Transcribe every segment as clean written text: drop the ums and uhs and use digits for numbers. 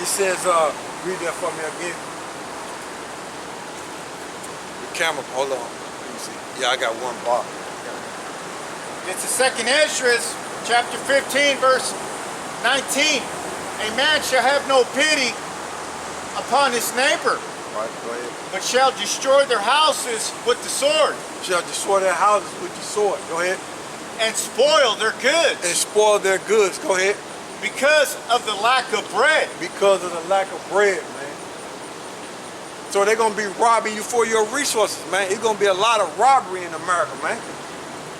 It says, read that for me again. The camera, hold on. Let me see. Yeah, I got one bar. It's the second Esdras, chapter 15, verse 19. A man shall have no pity upon his neighbor, Right, go ahead. but shall destroy their houses with the sword, Shall destroy their houses with the sword. Go ahead. and spoil their goods, And spoil their goods. Go ahead. because of the lack of bread. Because of the lack of bread, man. So they're going to be robbing you for your resources, man. It's going to be a lot of robbery in America, man.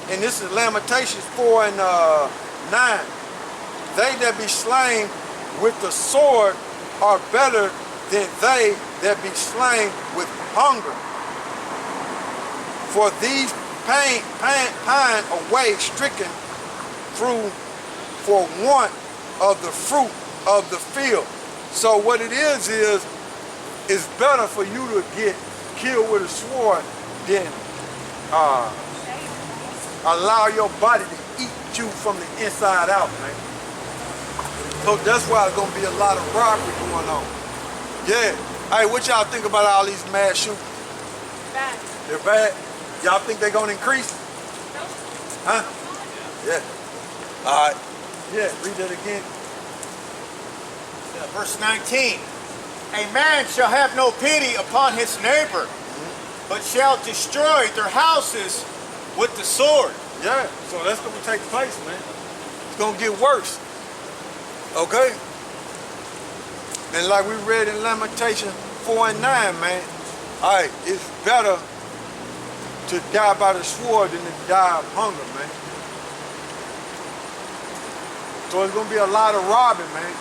And this is Lamentations 4 and 9. They that be slain with the sword are better than they that be slain with hunger. For these pine away stricken through for want of the fruit of the field. So what it is it's better for you to get killed with a sword than allow your body to eat you from the inside out, man. So that's why there's gonna be a lot of robbery going on. Yeah. Hey, what y'all think about all these mass shootings? Bad. They're bad? Y'all think they're gonna increase? No. Huh? Yeah. All right. Yeah, read that again. Verse 19. A man shall have no pity upon his neighbor, but shall destroy their houses with the sword. Yeah, so that's gonna take place, man. It's gonna get worse. Okay? And like we read in Lamentations 4 and 9, man, all right, it's better to die by the sword than to die of hunger, man. So it's gonna be a lot of robbing, man,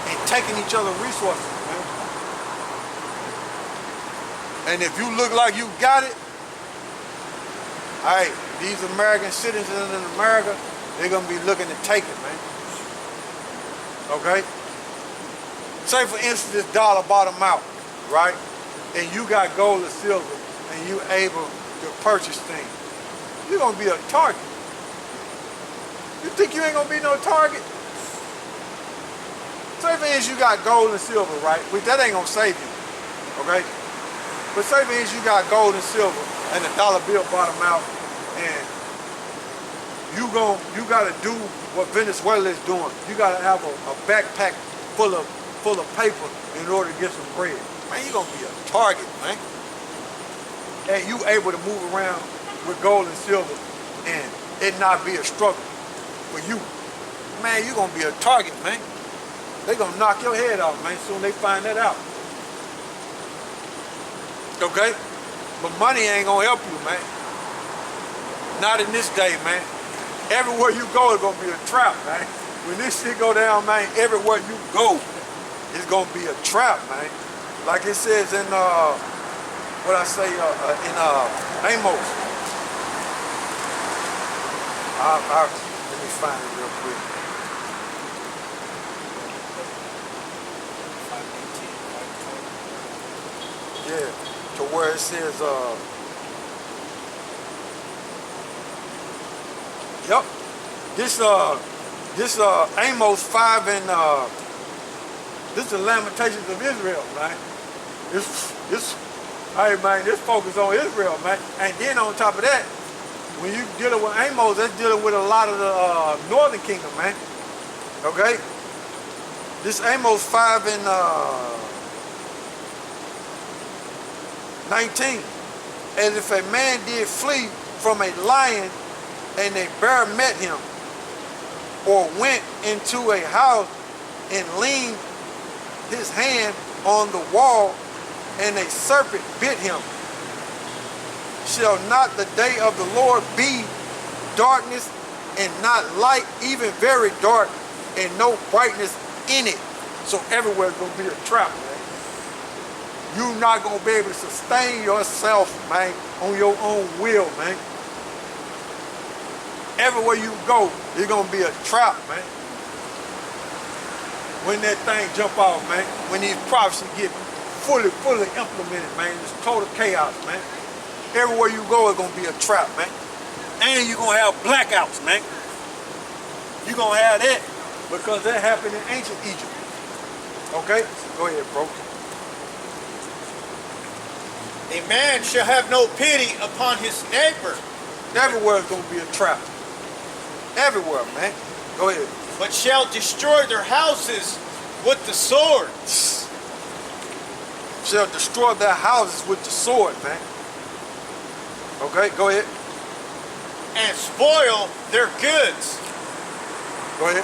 and taking each other's resources, man. And if you look like you got it, all right, these American citizens in America, they're gonna be looking to take it, man. Okay? Say for instance, this dollar bottom out, right? And you got gold or silver, and you able to purchase things. You're gonna be a target. You think you ain't gonna be no target? Say for instance, you got gold and silver, right? Which that ain't gonna save you, okay? But say for instance, you got gold and silver, and the dollar bill bottom out, and you gotta do what Venezuela is doing. You gotta have a backpack full of paper in order to get some bread. Man, you're gonna be a target, man. And you able to move around with gold and silver and it not be a struggle for you. Man, you're gonna be a target, man. They gonna knock your head off, man, soon they find that out. Okay? But money ain't gonna help you, man. Not in this day, man. Everywhere you go, it's gonna be a trap, man. When this shit go down, man, everywhere you go, it's gonna be a trap, man. Like it says in what I say in Amos. Let me find it real quick. Yeah, to where it says yep. This Amos 5 and this is the Lamentations of Israel, man. Hey man, this focus on Israel, man. And then on top of that, when you dealing with Amos, that's dealing with a lot of the northern kingdom, man. Okay? This Amos 5 and 19. As if a man did flee from a lion and a bear met him, or went into a house and leaned his hand on the wall and a serpent bit him. Shall not the day of the Lord be darkness and not light, even very dark, and no brightness in it? So everywhere's gonna be a trap, man. You're not gonna be able to sustain yourself, man, on your own will, man. Everywhere you go, it's gonna be a trap, man. When that thing jump off, man, when these prophecies get fully implemented, man, it's total chaos, man. Everywhere you go, it's gonna be a trap, man. And you're gonna have blackouts, man. You're gonna have that because that happened in ancient Egypt. Okay? Go ahead, bro. A man shall have no pity upon his neighbor, Everywhere is going to be a trap. Everywhere, man. Go ahead. but shall destroy their houses with the sword. Shall destroy their houses with the sword, man. Okay, go ahead. And spoil their goods Go ahead.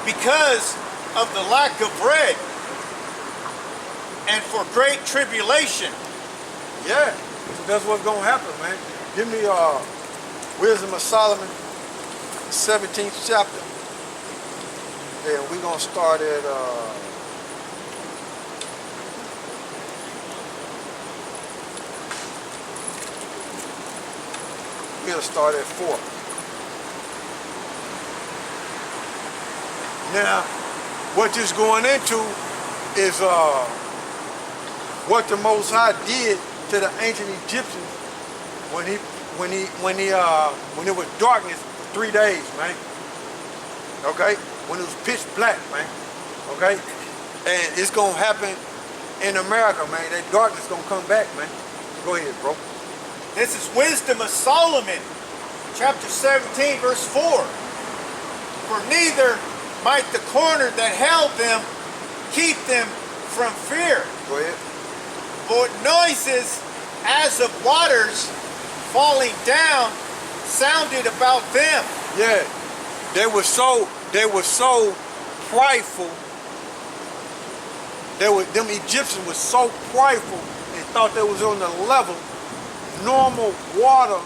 because of the lack of bread and for great tribulation. Yeah. So that's what's going to happen, man. Give me Wisdom of Solomon, 17th chapter. And we're going to start at... we'll start at 4. Now, what this going into is what the Most High did to the ancient Egyptians when it was darkness for 3 days, man. Okay, when it was pitch black, man. Okay, and it's gonna happen in America, man. That darkness gonna come back, man. Go ahead, bro. This is Wisdom of Solomon, chapter 17, verse 4. For neither might the corner that held them keep them from fear, Go ahead. for noises as of waters falling down sounded about them. Yeah, they were so prideful. Them Egyptians were so prideful and thought they was on the level. Normal water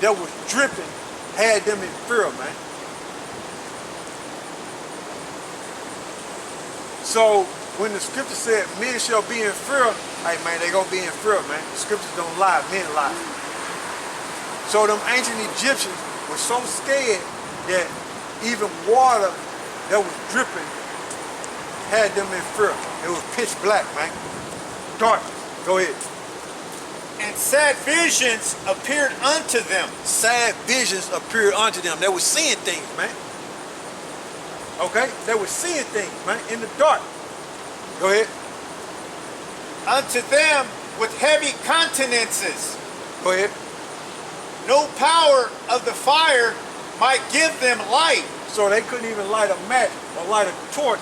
that was dripping had them in fear, man. So when the scripture said men shall be in fear, hey man, they gonna be in fear, man. The scriptures don't lie, men lie. So them ancient Egyptians were so scared that even water that was dripping had them in fear. It was pitch black, man. Darkness. Go ahead. And sad visions appeared unto them. Sad visions appeared unto them. They were seeing things, man. Okay? They were seeing things, man, in the dark. Go ahead. Unto them with heavy countenances. Go ahead. No power of the fire might give them light. So they couldn't even light a match or light a torch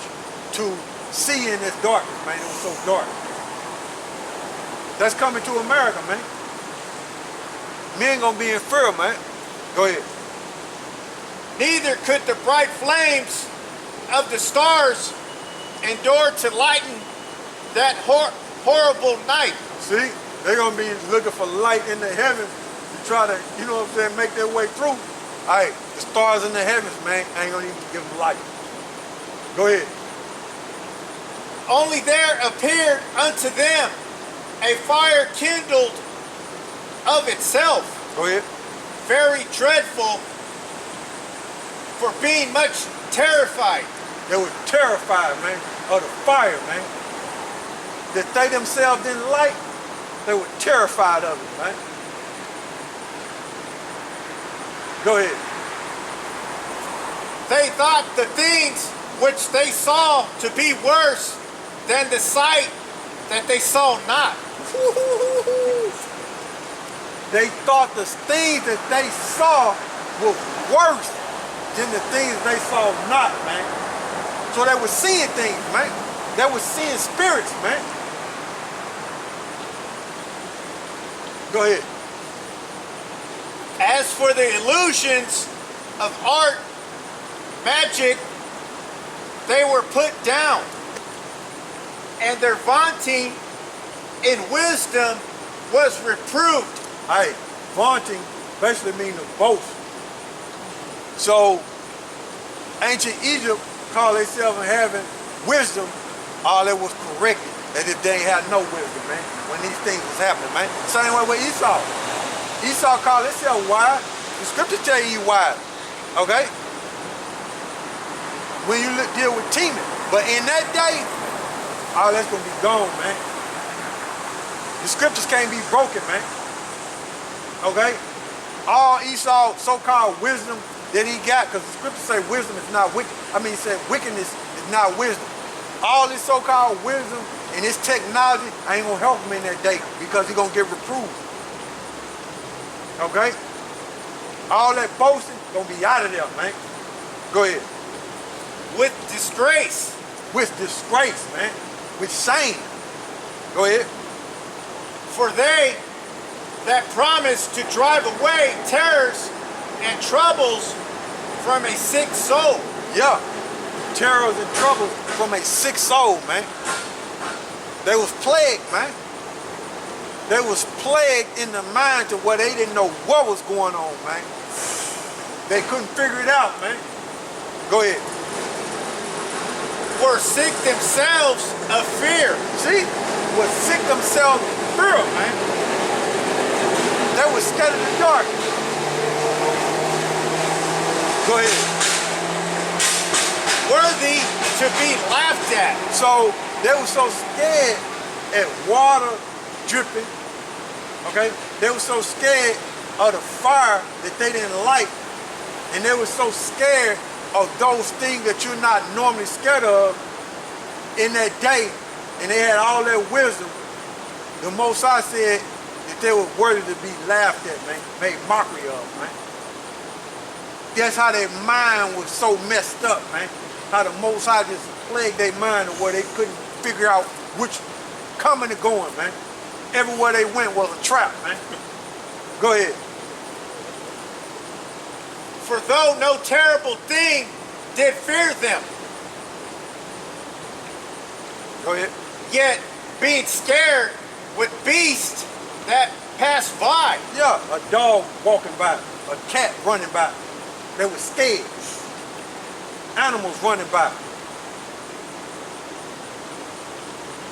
to see in this darkness, man. It was so dark. That's coming to America, man. Men gonna be in fear, man. Go ahead. Neither could the bright flames of the stars endure to lighten that horrible night. See, they're gonna be looking for light in the heavens to try to, you know what I'm saying, make their way through. All right, the stars in the heavens, man, ain't gonna even give them light. Go ahead. Only there appeared unto them a fire kindled of itself, Go ahead. very dreadful, for being much terrified. They were terrified, man, of the fire, man. That they themselves didn't like, they were terrified of it, man. Go ahead. They thought the things which they saw to be worse than the sight that they saw not. They thought the things that they saw were worse than the things they saw not, man. So they were seeing things, man. They were seeing spirits, man. Go ahead. As for the illusions of art, magic, they were put down, and their vaunting in wisdom was reproved. Hey, vaunting basically means to boast. So, ancient Egypt called themselves having wisdom, all that was corrected, as if they ain't had no wisdom, man, when these things was happening, man. Same way with Esau. Esau called himself wise. The scripture tell you he wise, okay? When you deal with teaming. But in that day, all that's gonna be gone, man. The scriptures can't be broken, man. Okay? All Esau so-called wisdom that he got, because the scriptures say wisdom is not wicked. I mean, it said wickedness is not wisdom. All this so-called wisdom and this technology ain't gonna help him in that day because he's gonna get reproved. Okay? All that boasting gonna be out of there, man. Go ahead. with disgrace. With disgrace, man. With shame. Go ahead. For they that promise to drive away terrors and troubles from a sick soul. Yeah. Terrors and troubles from a sick soul, man. They was plagued, man. They was plagued in the mind to where they didn't know what was going on, man. They couldn't figure it out, man. Go ahead. Were sick themselves of fear. See? Was sick themselves of fear, man. They was scared of the dark. Go ahead. Worthy to be laughed at. So they were so scared at water dripping, okay? They were so scared of the fire that they didn't like. And they were so scared of those things that you're not normally scared of in that day. And they had all that wisdom. The Most High said that they were worthy to be laughed at, man, made mockery of, man. That's how their mind was so messed up, man. How the Most High just plagued their mind to where they couldn't figure out which coming and going, man. Everywhere they went was a trap, man. Go ahead. For though no terrible thing did fear them, Go ahead. yet being scared with beasts that pass by. Yeah, a dog walking by, a cat running by. They were scared. Animals running by.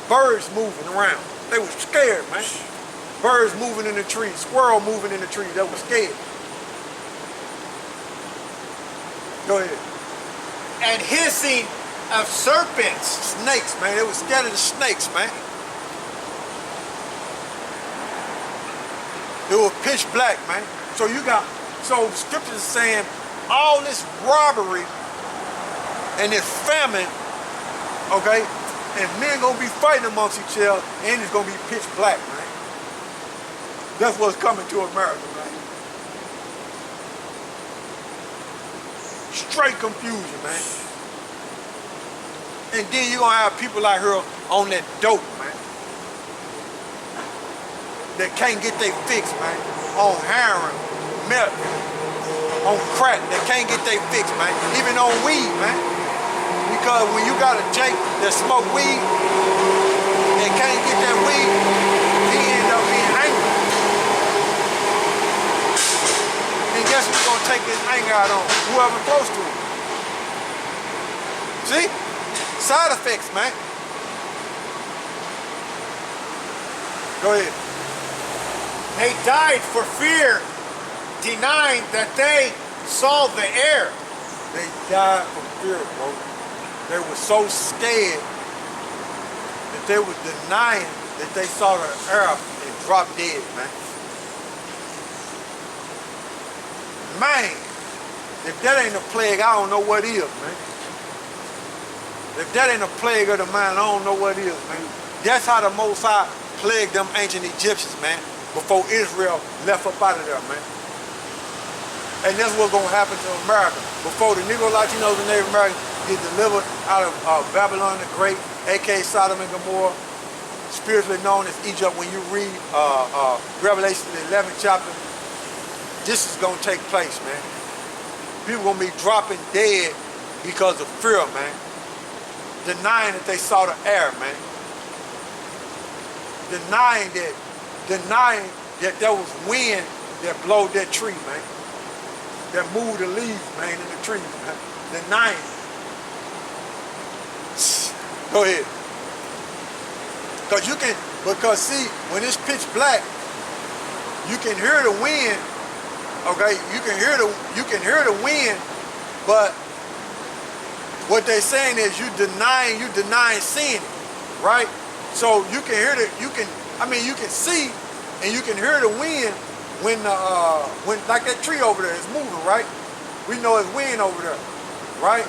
Birds moving around. They were scared, man. Birds moving in the trees, squirrel moving in the trees. They were scared. Go ahead. And hissing of serpents. Snakes, man. They were scared of the snakes, man. It was pitch black, man. So the scriptures is saying all this robbery and this famine, okay, and men gonna be fighting amongst each other, and it's gonna be pitch black, man. That's what's coming to America, man. Straight confusion, man. And then you're gonna have people out here on that dope, man. That can't get their fix, man. On heroin, meth, on crack, that can't get their fix, man. Even on weed, man. Because when you got a Jake that smoke weed and can't get that weed, he end up being angry. And guess who's gonna take his anger out on? Whoever close to him. See? Side effects, man. Go ahead. They died for fear, denying that they saw the air. They died from fear, bro. They were so scared that they were denying that they saw the air and dropped dead, man. Man, if that ain't a plague, I don't know what is, man. If that ain't a plague of the mind, I don't know what is, man. That's how the Most High plagued them ancient Egyptians, man, before Israel left up out of there, man. And that's what's gonna happen to America. Before the Negro, Latinos, and Native Americans get delivered out of Babylon the Great, aka Sodom and Gomorrah, spiritually known as Egypt. When you read Revelation the 11th chapter, this is gonna take place, man. People gonna be dropping dead because of fear, man. Denying that they saw the air, man. Denying that there was wind that blowed that tree, man. That moved the leaves, man, in the trees, man. Denying. Go ahead. Because see, when it's pitch black, you can hear the wind, okay? You can hear the wind, but what they're saying is you denying seeing it, right? So you can hear you can see and you can hear the wind when like that tree over there is moving, right? We know it's wind over there, right?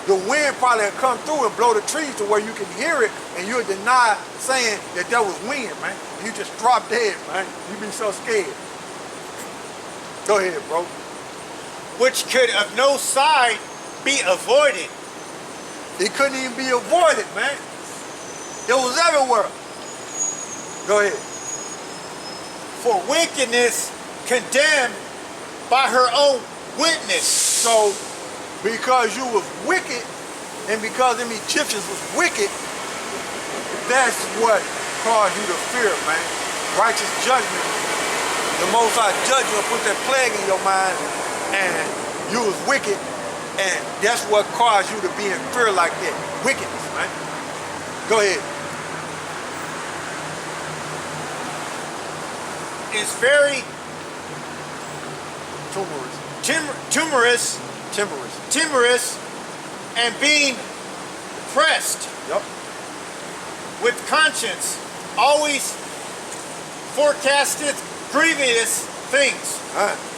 the wind probably will come through and blow the trees to where you can hear it, and you'll deny saying that was wind, man. You just drop dead, man. You be so scared. Go ahead, bro. which could of no side be avoided. It couldn't even be avoided, man. It was everywhere. Go ahead. For wickedness condemned by her own witness. So, because you was wicked, and because them Egyptians was wicked, that's what caused you to fear, man. Righteous judgment. The Most High judge you and put that plague in your mind, and you was wicked, and that's what caused you to be in fear like that. Wickedness, man. Go ahead. Is very timorous, and being pressed. Yep. With conscience, always forecasteth grievous things.